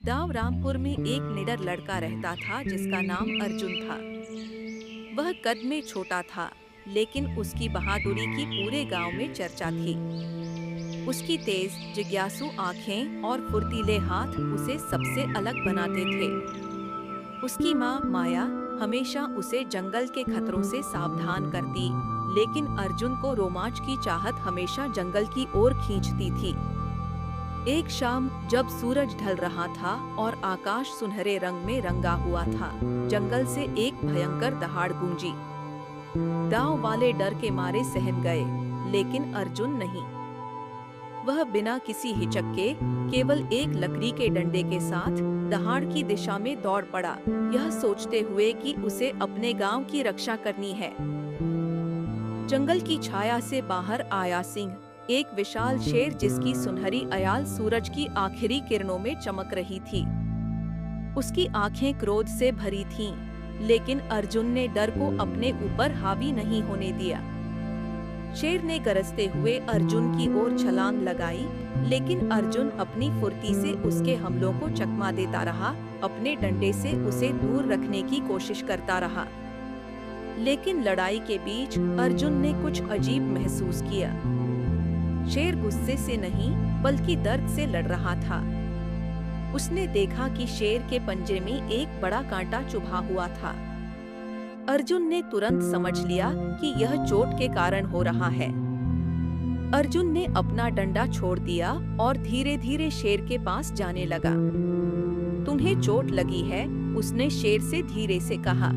गांव रामपुर में एक निडर लड़का रहता था जिसका नाम अर्जुन था। वह कद में छोटा था, लेकिन उसकी बहादुरी की पूरे गांव में चर्चा थी। उसकी तेज, जिज्ञासु आंखें और फुर्तीले हाथ उसे सबसे अलग बनाते थे। उसकी माँ माया हमेशा उसे जंगल के खतरों से सावधान करती, लेकिन अर्जुन को रोमांच की चाहत हमेशा जंगल की ओर खींचती थी। एक शाम जब सूरज ढल रहा था और आकाश सुनहरे रंग में रंगा हुआ था, जंगल से एक भयंकर दहाड़ गूंजी। गांव वाले डर के मारे सहम गए, लेकिन अर्जुन नहीं। वह बिना किसी हिचक के केवल एक लकड़ी के डंडे के साथ दहाड़ की दिशा में दौड़ पड़ा, यह सोचते हुए कि उसे अपने गांव की रक्षा करनी है। जंगल की छाया से बाहर आया सिंह, एक विशाल शेर जिसकी सुनहरी अयाल सूरज की आखिरी किरणों में चमक रही थी। उसकी आंखें क्रोध से भरी थीं, लेकिन अर्जुन ने डर को अपने ऊपर हावी नहीं होने दिया। शेर ने गरजते हुए अर्जुन की ओर छलांग लगाई, लेकिन अर्जुन अपनी फुर्ती से उसके हमलों को चकमा देता रहा, अपने डंडे से उसे दूर रखने की कोशिश करता रहा। लेकिन लड़ाई के बीच अर्जुन ने कुछ अजीब महसूस किया। शेर गुस्से से नहीं, बल्कि दर्द से लड़ रहा था। उसने देखा कि शेर के पंजे में एक बड़ा कांटा चुभा हुआ था। अर्जुन ने तुरंत समझ लिया कि यह चोट के कारण हो रहा है। अर्जुन ने अपना डंडा छोड़ दिया और धीरे धीरे शेर के पास जाने लगा। तुम्हें चोट लगी है? उसने शेर से धीरे से कहा।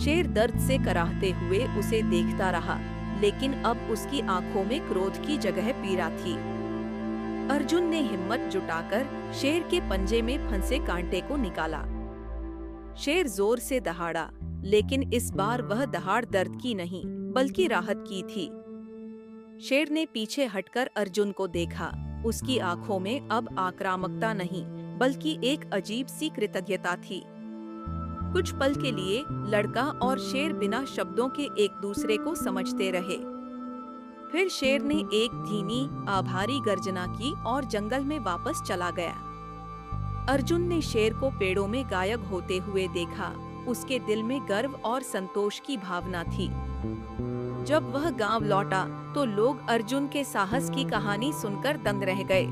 शेर दर्द से कराहते हुए उसे देखता रहा, लेकिन अब उसकी आंखों में क्रोध की जगह पीड़ा थी। अर्जुन ने हिम्मत जुटाकर शेर के पंजे में फंसे कांटे को निकाला। शेर जोर से दहाड़ा, लेकिन इस बार वह दहाड़ दर्द की नहीं, बल्कि राहत की थी। शेर ने पीछे हटकर अर्जुन को देखा। उसकी आंखों में अब आक्रामकता नहीं, बल्कि एक अजीब सी कृतज्ञता थी। कुछ पल के लिए लड़का और शेर बिना शब्दों के एक दूसरे को समझते रहे। फिर शेर ने एक धीमी, आभारी गर्जना की और जंगल में वापस चला गया। अर्जुन ने शेर को पेड़ों में गायब होते हुए देखा। उसके दिल में गर्व और संतोष की भावना थी। जब वह गांव लौटा तो लोग अर्जुन के साहस की कहानी सुनकर दंग रह गए।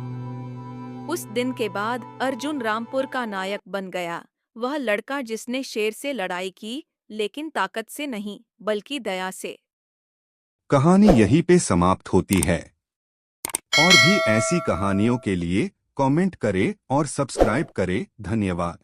उस दिन के बाद अर्जुन रामपुर का नायक बन गया, वह लड़का जिसने शेर से लड़ाई की, लेकिन ताकत से नहीं, बल्कि दया से। कहानी यहीं पे समाप्त होती है। और भी ऐसी कहानियों के लिए कमेंट करें और सब्सक्राइब करें। धन्यवाद।